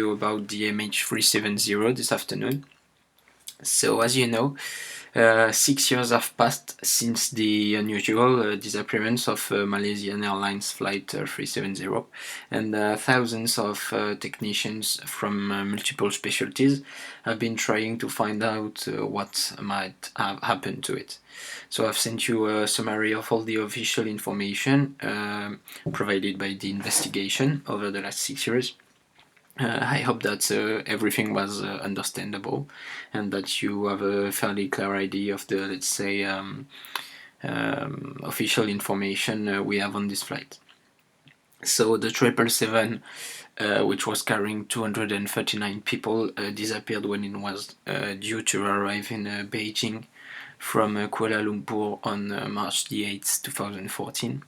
About the MH370 this afternoon. So as you know, 6 years have passed since the unusual disappearance of Malaysian Airlines Flight 370, and thousands of technicians from multiple specialties have been trying to find out what might have happened to it. So I've sent you a summary of all the official information provided by the investigation over the last 6 years. I hope that everything was understandable and that you have a fairly clear idea of the, let's say, official information we have on this flight. So the 777, which was carrying 239 people, disappeared when it was due to arrive in Beijing from Kuala Lumpur on March the 8th, 2014.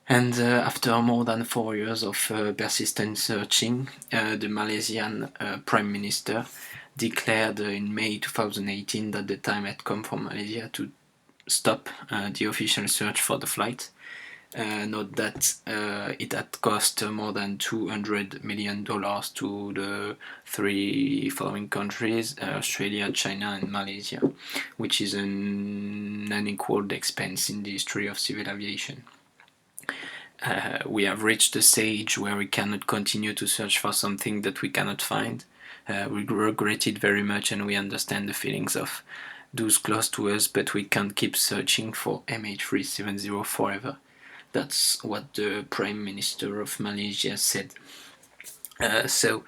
And after more than 4 years of persistent searching, the Malaysian Prime Minister declared in May 2018 that the time had come for Malaysia to stop the official search for the flight. Note that it had cost more than $200 million to the three following countries, Australia, China and Malaysia, which is an unequaled expense in the history of civil aviation. We have reached a stage where we cannot continue to search for something that we cannot find. We regret it very much and we understand the feelings of those close to us, but we can't keep searching for MH370 forever. That's what the Prime Minister of Malaysia said. So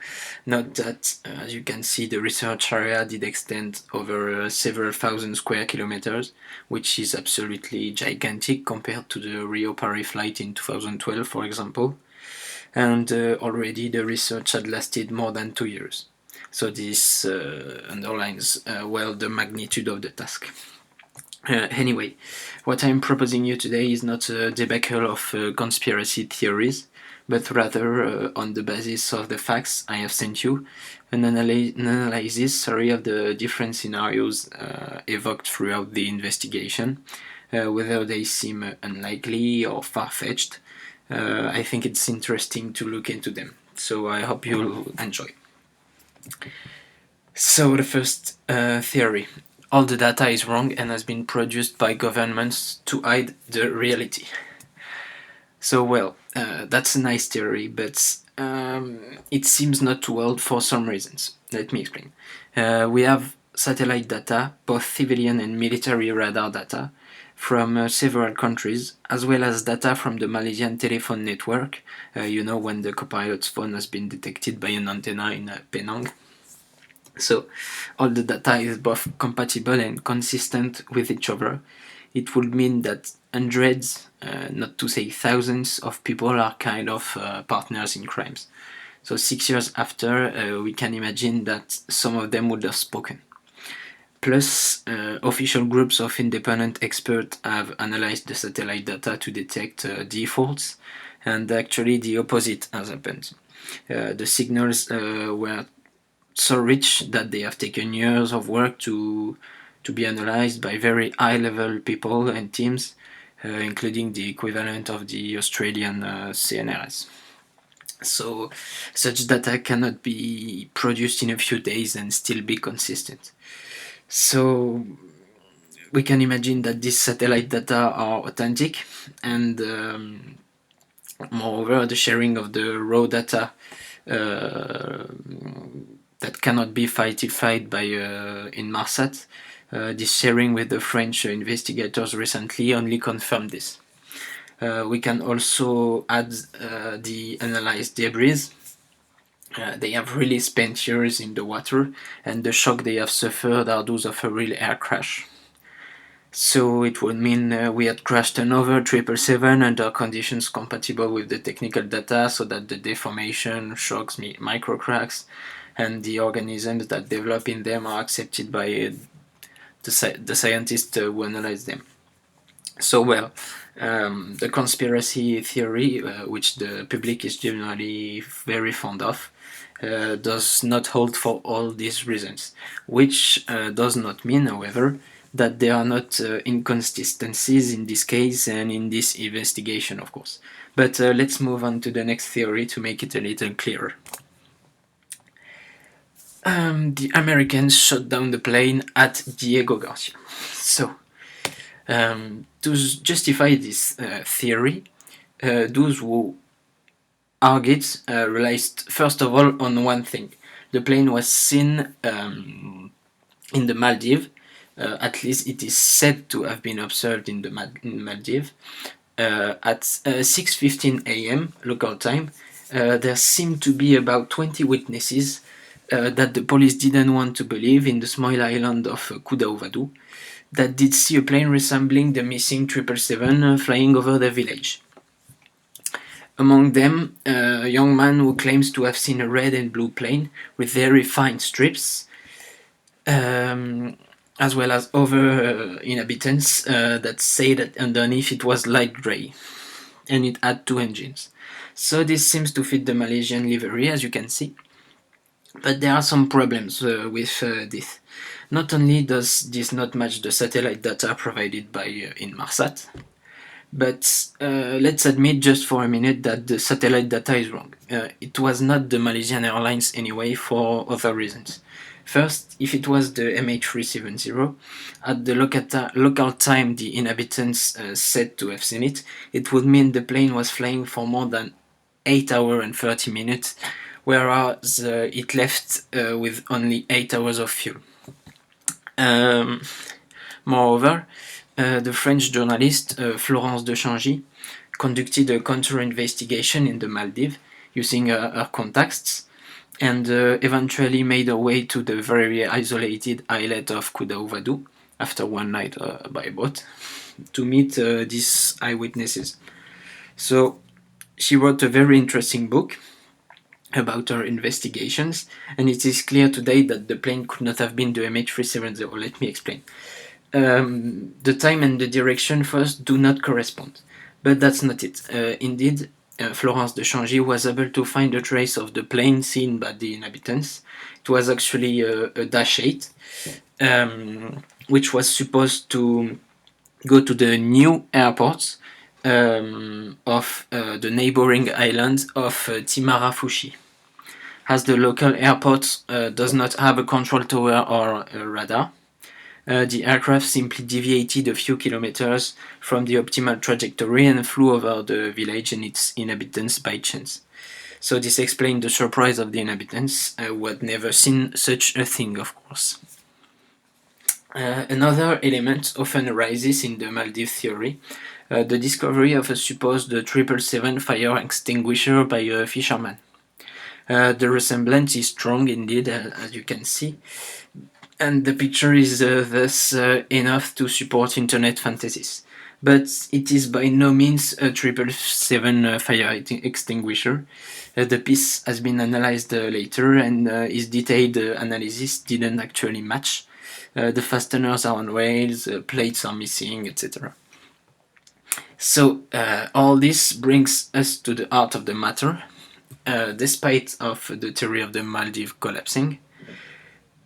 note that, as you can see, the research area did extend over several thousand square kilometers, which is absolutely gigantic compared to the Rio-Paris flight in 2012, for example. And already the research had lasted more than 2 years. So this underlines well the magnitude of the task. Anyway, what I'm proposing you today is not a debacle of conspiracy theories, but rather on the basis of the facts I have sent you, an analysis of the different scenarios evoked throughout the investigation, whether they seem unlikely or far-fetched. I think it's interesting to look into them, so I hope you'll enjoy. So the first theory. All the data is wrong and has been produced by governments to hide the reality. So well, that's a nice theory, but it seems not to hold for some reasons. Let me explain. We have satellite data, both civilian and military radar data, from several countries, as well as data from the Malaysian telephone network, you know, when the co-pilot's phone has been detected by an antenna in Penang. So all the data is both compatible and consistent with each other. It would mean that hundreds, not to say thousands, of people are kind of partners in crimes. So 6 years after, we can imagine that some of them would have spoken. Plus, official groups of independent experts have analyzed the satellite data to detect defaults, and actually the opposite has happened. The signals were so rich that they have taken years of work to be analyzed by very high-level people and teams, including the equivalent of the Australian CNRS. So such data cannot be produced in a few days and still be consistent. So we can imagine that these satellite data are authentic, and moreover, the sharing of the raw data that cannot be falsified by Inmarsat. This sharing with the French investigators recently only confirmed this. We can also add the analyzed debris. They have really spent years in the water, and the shock they have suffered are those of a real air crash. So it would mean we had crashed another 777 under conditions compatible with the technical data, so that the deformation, shocks, microcracks, and the organisms that develop in them are accepted by the scientists who analyze them. So well, the conspiracy theory, which the public is generally very fond of, does not hold for all these reasons, which does not mean, however, that there are not inconsistencies in this case and in this investigation, of course. But let's move on to the next theory to make it a little clearer. the Americans shot down the plane at Diego Garcia. So, to justify this theory, those who argued realized first of all on one thing: the plane was seen in the Maldives. At least it is said to have been observed in the Maldives at 6:15 a.m. local time. There seemed to be about 20 witnesses that the police didn't want to believe in the small island of Kudauvadu that did see a plane resembling the missing 777 flying over the village. Among them, a young man who claims to have seen a red and blue plane with very fine strips, as well as other inhabitants that say that underneath it was light grey and it had 2 engines. So this seems to fit the Malaysian livery, as you can see. But there are some problems with this. Not only does this not match the satellite data provided by Inmarsat, but let's admit just for a minute that the satellite data is wrong. It was not the Malaysian Airlines anyway, for other reasons. First, if it was the MH370, at the local time the inhabitants said to have seen it, it would mean the plane was flying for more than 8 hours and 30 minutes, whereas it left with only 8 hours of fuel. Moreover, the French journalist Florence de Changy conducted a counter-investigation in the Maldives using her contacts, and eventually made her way to the very isolated islet of Kudauvadu after one night by boat to meet these eyewitnesses. So she wrote a very interesting book about her investigations, and it is clear today that the plane could not have been the MH370. Let me explain. The time and the direction first do not correspond, but that's not it. Indeed, Florence de Changy was able to find a trace of the plane seen by the inhabitants. It was actually a Dash 8, which was supposed to go to the new airport of the neighboring island of Timarafushi. As the local airport does not have a control tower or a radar, the aircraft simply deviated a few kilometers from the optimal trajectory and flew over the village and its inhabitants by chance. So this explained the surprise of the inhabitants, who had never seen such a thing, of course. Another element often arises in the Maldives theory, the discovery of a supposed 777 fire extinguisher by a fisherman. The resemblance is strong indeed, as you can see, and the picture is thus enough to support internet fantasies. But it is by no means a 777 fire extinguisher. The piece has been analyzed later, and its detailed analysis didn't actually match. The fasteners are on rails, plates are missing, etc. So all this brings us to the heart of the matter. Despite of the theory of the Maldives collapsing,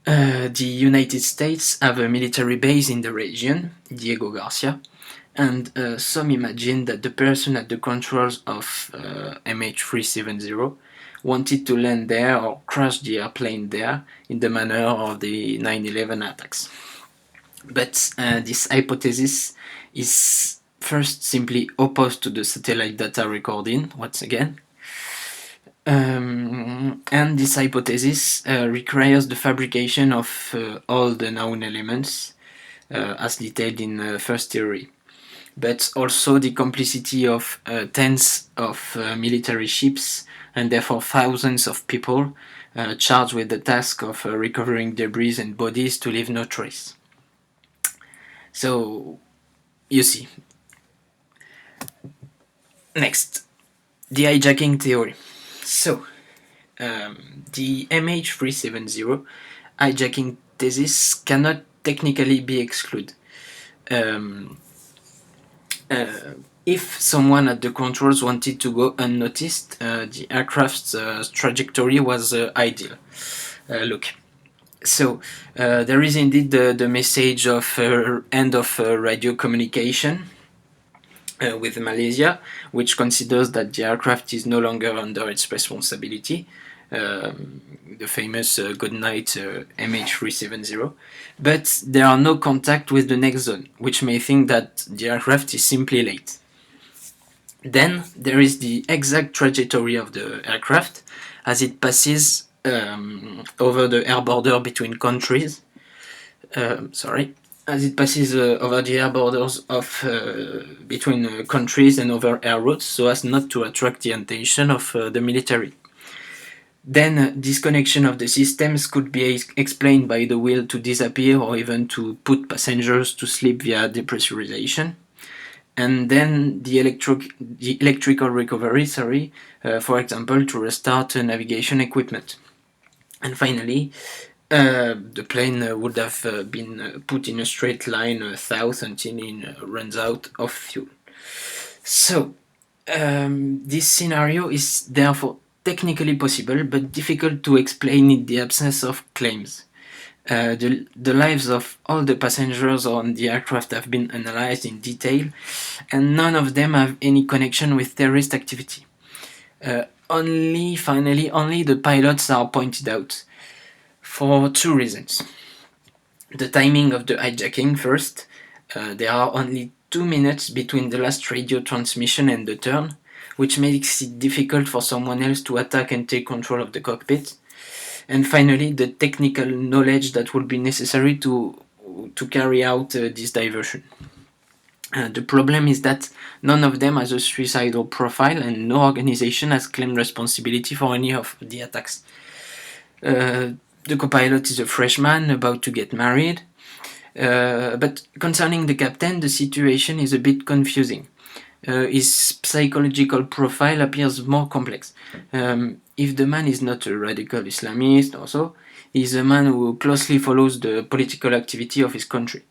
the United States have a military base in the region, Diego Garcia, and some imagine that the person at the controls of MH370 wanted to land there or crash the airplane there in the manner of the 9/11 attacks. But this hypothesis is first simply opposed to the satellite data recording, once again. And this hypothesis requires the fabrication of all the known elements as detailed in first theory, but also the complicity of tens of military ships and therefore thousands of people charged with the task of recovering debris and bodies to leave no trace. So, you see. Next, the hijacking theory. So, the MH370 hijacking thesis cannot technically be excluded. If someone at the controls wanted to go unnoticed, the aircraft's trajectory was ideal. Look. So, there is indeed the message of end of radio communication with Malaysia, which considers that the aircraft is no longer under its responsibility. the famous goodnight MH370, but there are no contact with the next zone, which may think that the aircraft is simply late. Then there is the exact trajectory of the aircraft as it passes over the air border between countries. As it passes over the air borders of between countries and over air routes, so as not to attract the attention of the military. Then disconnection of the systems could be explained by the will to disappear or even to put passengers to sleep via depressurization. And then the electrical recovery, for example, to restart navigation equipment. And finally, the plane would have been put in a straight line south until it runs out of fuel. So, this scenario is therefore technically possible, but difficult to explain in the absence of claims. The lives of all the passengers on the aircraft have been analyzed in detail, and none of them have any connection with terrorist activity. Only the pilots are pointed out, for two reasons. The timing of the hijacking first. There are only 2 minutes between the last radio transmission and the turn, which makes it difficult for someone else to attack and take control of the cockpit. And finally, the technical knowledge that would be necessary to carry out this diversion. The problem is that none of them has a suicidal profile and no organization has claimed responsibility for any of the attacks. The co-pilot is a freshman about to get married, but concerning the captain, the situation is a bit confusing. His psychological profile appears more complex. If the man is not a radical Islamist or so, he is a man who closely follows the political activity of his country.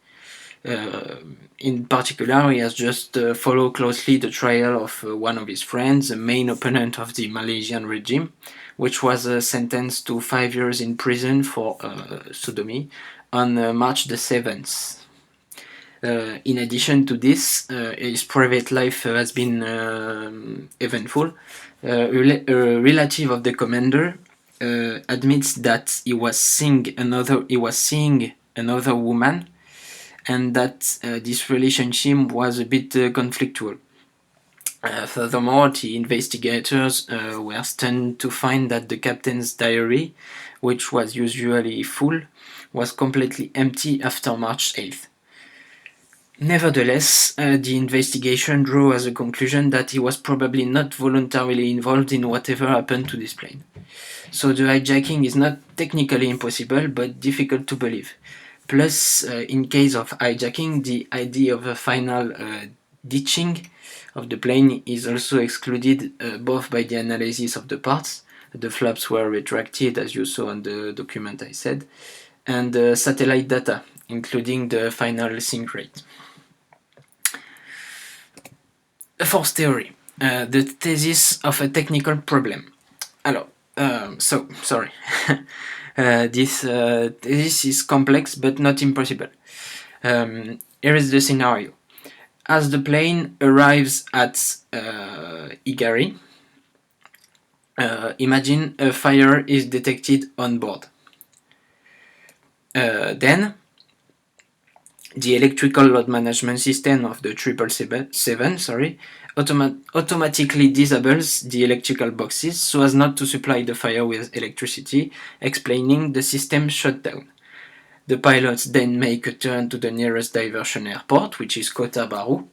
In particular, he has just followed closely the trial of one of his friends, a main opponent of the Malaysian regime, which was sentenced to 5 years in prison for sodomy on March the 7th. In addition to this, his private life has been eventful. A relative of the commander admits that he was seeing another woman, and that this relationship was a bit conflictual. Furthermore, the investigators were stunned to find that the captain's diary, which was usually full, was completely empty after March 8th. Nevertheless, the investigation drew as a conclusion that he was probably not voluntarily involved in whatever happened to this plane. So the hijacking is not technically impossible, but difficult to believe. Plus, in case of hijacking, the idea of a final ditching of the plane is also excluded both by the analysis of the parts, the flaps were retracted as you saw on the document I said, and satellite data, including the final sink rate. A fourth theory, the thesis of a technical problem. This thesis is complex but not impossible. Here is the scenario. As the plane arrives at Igari, imagine a fire is detected on board. Then the electrical load management system of the 777 automatically disables the electrical boxes so as not to supply the fire with electricity, explaining the system shutdown. The pilots then make a turn to the nearest diversion airport, which is Kota Baru.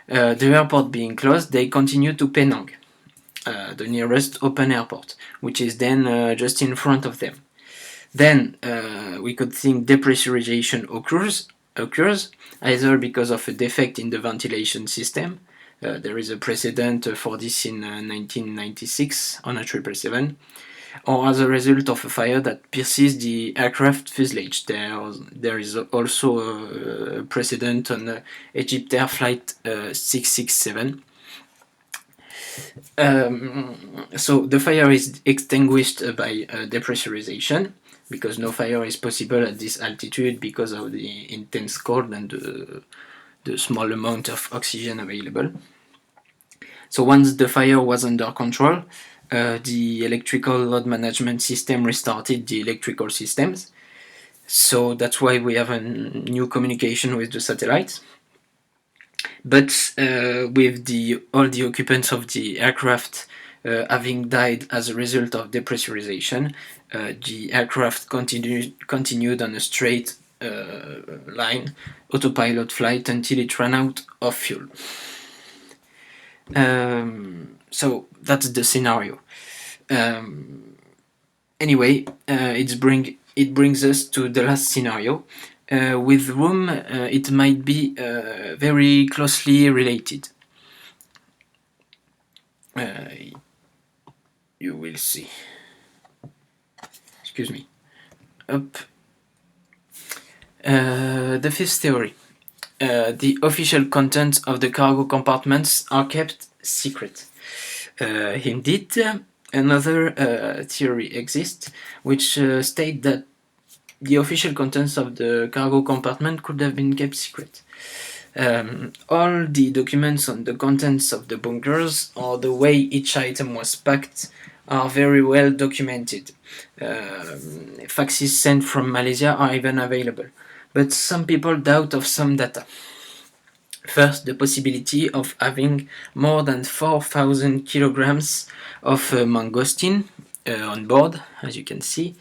The airport being closed, they continue to Penang, the nearest open airport, which is then just in front of them. Then we could think depressurization occurs, either because of a defect in the ventilation system. There is a precedent for this in 1996 on a 777, or as a result of a fire that pierces the aircraft fuselage. There is also a precedent on Egyptair Flight 667. So the fire is extinguished by depressurization, because no fire is possible at this altitude because of the intense cold and the small amount of oxygen available. So once the fire was under control, the electrical load management system restarted the electrical systems. So that's why we have a new communication with the satellite. But with all the occupants of the aircraft having died as a result of depressurization, the aircraft continued on a straight line, autopilot flight, until it ran out of fuel. So that's the scenario. Anyway, it brings us to the last scenario. With room, it might be very closely related. You will see. Excuse me. Up. The fifth theory. The official contents of the cargo compartments are kept secret. Indeed, another theory exists, which states that the official contents of the cargo compartment could have been kept secret. All the documents on the contents of the bunkers or the way each item was packed are very well documented. Faxes sent from Malaysia are even available, but some people doubt of some data. First, the possibility of having more than 4,000 kilograms of mangosteen on board, as you can see.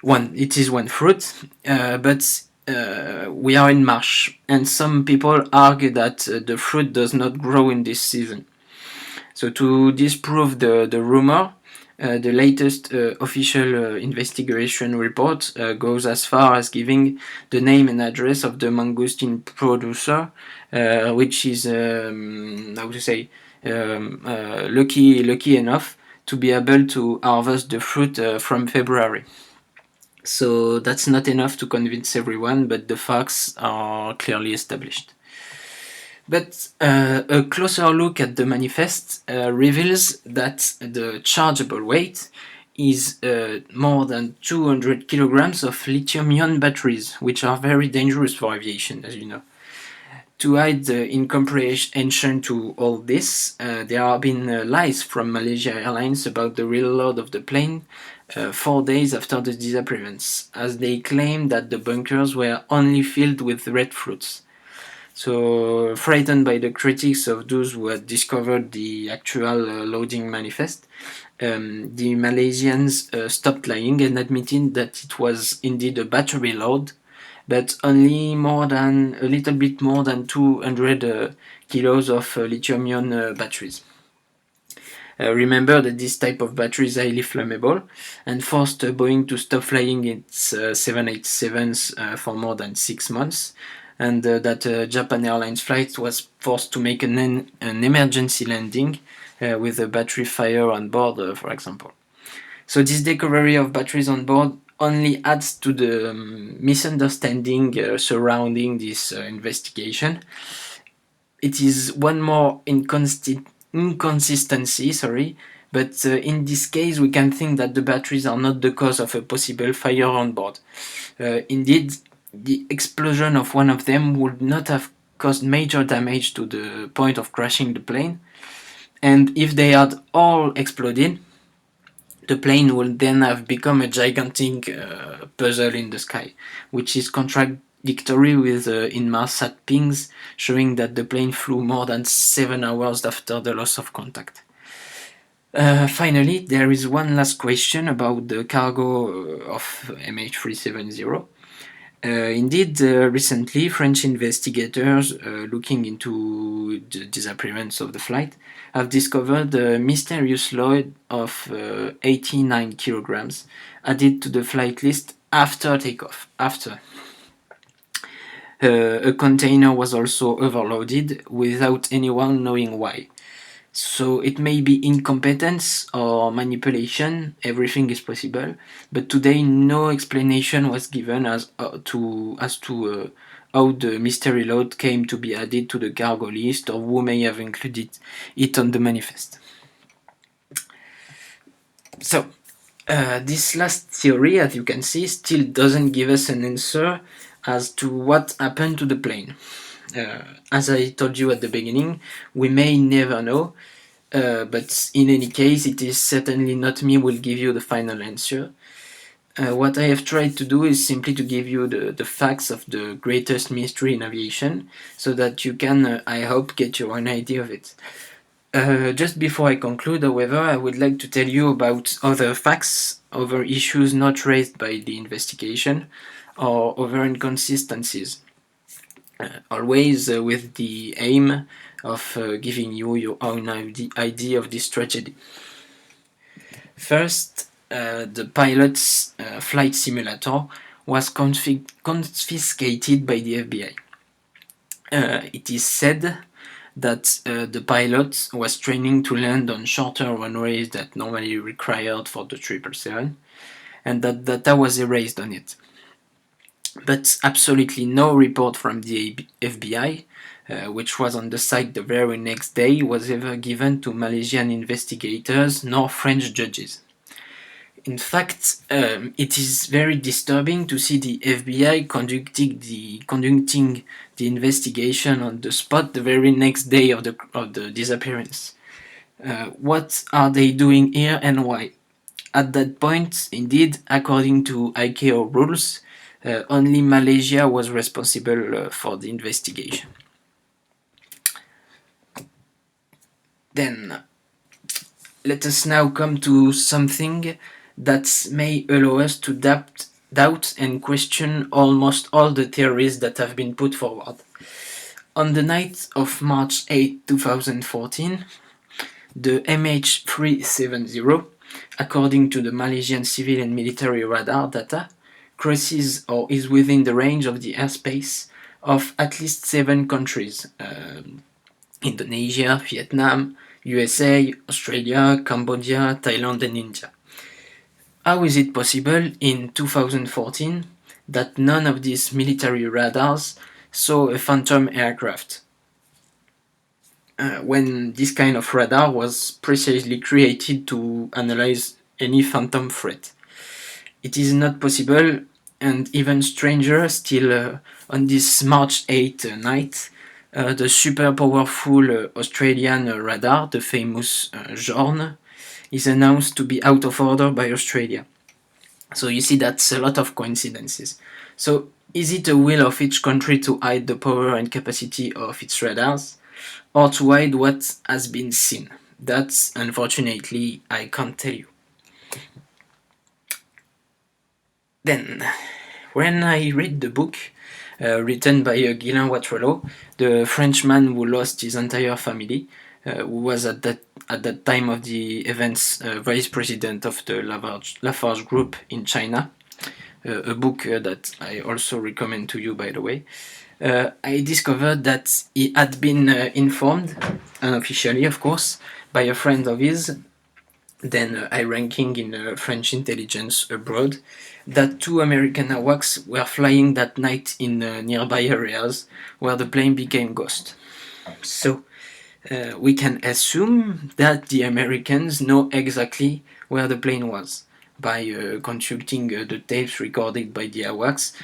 It is one fruit, but we are in March, and some people argue that the fruit does not grow in this season. So to disprove the rumor, the latest official investigation report goes as far as giving the name and address of the mangosteen producer, which is lucky enough to be able to harvest the fruit from February. So that's not enough to convince everyone, but the facts are clearly established. But a closer look at the manifest reveals that the chargeable weight is more than 200 kilograms of lithium-ion batteries, which are very dangerous for aviation, as you know. To hide the incomprehension to all this, there have been lies from Malaysia Airlines about the real load of the plane 4 days after the disappearance, as they claim that the bunkers were only filled with red fruits. So, frightened by the critics of those who had discovered the actual loading manifest, the Malaysians stopped lying and admitted that it was indeed a battery load, but only a little bit more than 200 kilos of lithium-ion batteries. Remember that this type of battery is highly flammable and forced Boeing to stop flying its 787s for more than 6 months, and that Japan Airlines flight was forced to make an emergency landing with a battery fire on board, for example. So this discovery of batteries on board only adds to the misunderstanding surrounding this investigation. It is one more inconsistency, but in this case we can think that the batteries are not the cause of a possible fire on board. Indeed, the explosion of one of them would not have caused major damage to the point of crashing the plane, and if they had all exploded, the plane would then have become a gigantic puzzle in the sky, which is contradictory with Inmarsat pings showing that the plane flew more than 7 hours after the loss of contact. Finally, there is one last question about the cargo of MH370. Indeed, recently French investigators looking into the disappearance of the flight have discovered a mysterious load of 89 kilograms added to the flight list after takeoff. A container was also overloaded without anyone knowing why. So it may be incompetence or manipulation, everything is possible, but today no explanation was given as to how the mystery load came to be added to the cargo list or who may have included it on the manifest. So, this last theory, as you can see, still doesn't give us an answer as to what happened to the plane. As I told you at the beginning, we may never know. but in any case, it is certainly not me who will give you the final answer. What I have tried to do is simply to give you the facts of the greatest mystery in aviation, so that you can, I hope, get your own idea of it. Just before I conclude, however, I would like to tell you about other facts, other issues not raised by the investigation, or other inconsistencies. Always with the aim of giving you your own idea of this tragedy. First, the pilot's flight simulator was confiscated by the FBI. It is said that the pilot was training to land on shorter runways that normally required for the 777, and that data was erased on it. But absolutely no report from the FBI, which was on the site the very next day, was ever given to Malaysian investigators nor French judges. In fact, it is very disturbing to see the FBI conducting the investigation on the spot the very next day of the disappearance. What are they doing here and why? At that point, indeed, according to ICAO rules, only Malaysia was responsible for the investigation. Then, let us now come to something that may allow us to doubt and question almost all the theories that have been put forward. On the night of March 8, 2014, the MH370, according to the Malaysian civil and military radar data, crosses or is within the range of the airspace of at least 7 countries: Indonesia, Vietnam, USA, Australia, Cambodia, Thailand, and India. How is it possible in 2014 that none of these military radars saw a phantom aircraft, when this kind of radar was precisely created to analyze any phantom threat? It is not possible, and even stranger still, on this March 8 night, the super powerful Australian radar, the famous JORN, is announced to be out of order by Australia. So you see, that's a lot of coincidences. So is it a will of each country to hide the power and capacity of its radars, or to hide what has been seen? That, unfortunately, I can't tell you. Then, when I read the book written by Guylain Watrelot, the Frenchman who lost his entire family, who was at that time of the events vice president of the Lafarge Group in China, a book that I also recommend to you, by the way, I discovered that he had been informed, unofficially of course, by a friend of his, then high-ranking in French intelligence abroad, that 2 American AWACS were flying that night in nearby areas where the plane became ghost. So we can assume that the Americans know exactly where the plane was by consulting the tapes recorded by the AWACS.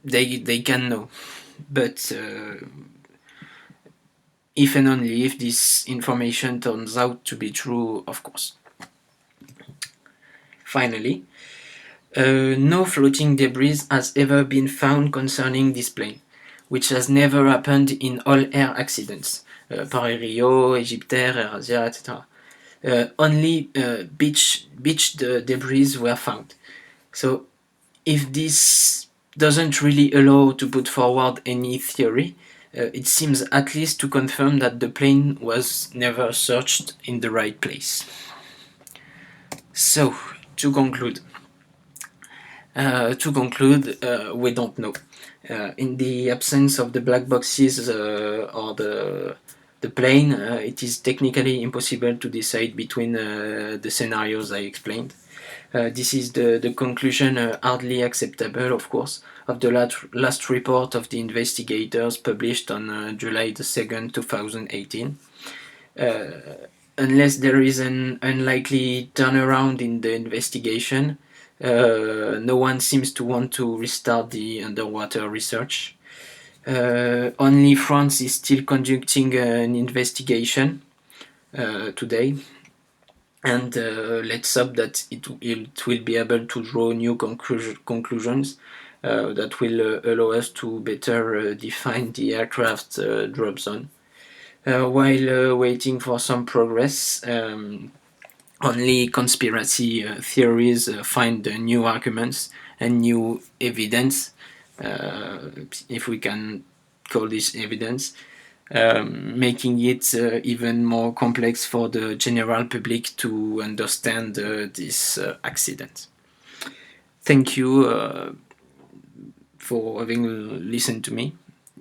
They can know, but if and only if this information turns out to be true, of course. Finally, no floating debris has ever been found concerning this plane, which has never happened in all air accidents, Paris Rio, Egyptair, AirAsia, etc. Only beached debris were found. So if this doesn't really allow to put forward any theory, it seems at least to confirm that the plane was never searched in the right place. So, to conclude, we don't know. In the absence of the black boxes or the plane, it is technically impossible to decide between the scenarios I explained. This is the conclusion, hardly acceptable, of course, of the last report of the investigators published on July the 2nd, 2018. Unless there is an unlikely turnaround in the investigation, no one seems to want to restart the underwater research. Only France is still conducting an investigation today, and let's hope that it will be able to draw new conclusions that will allow us to better define the aircraft drop zone. While waiting for some progress, only conspiracy theories find new arguments and new evidence, if we can call this evidence, making it even more complex for the general public to understand this accident. Thank you for having listened to me.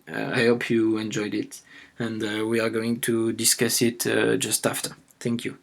I hope you enjoyed it, and we are going to discuss it just after. Thank you.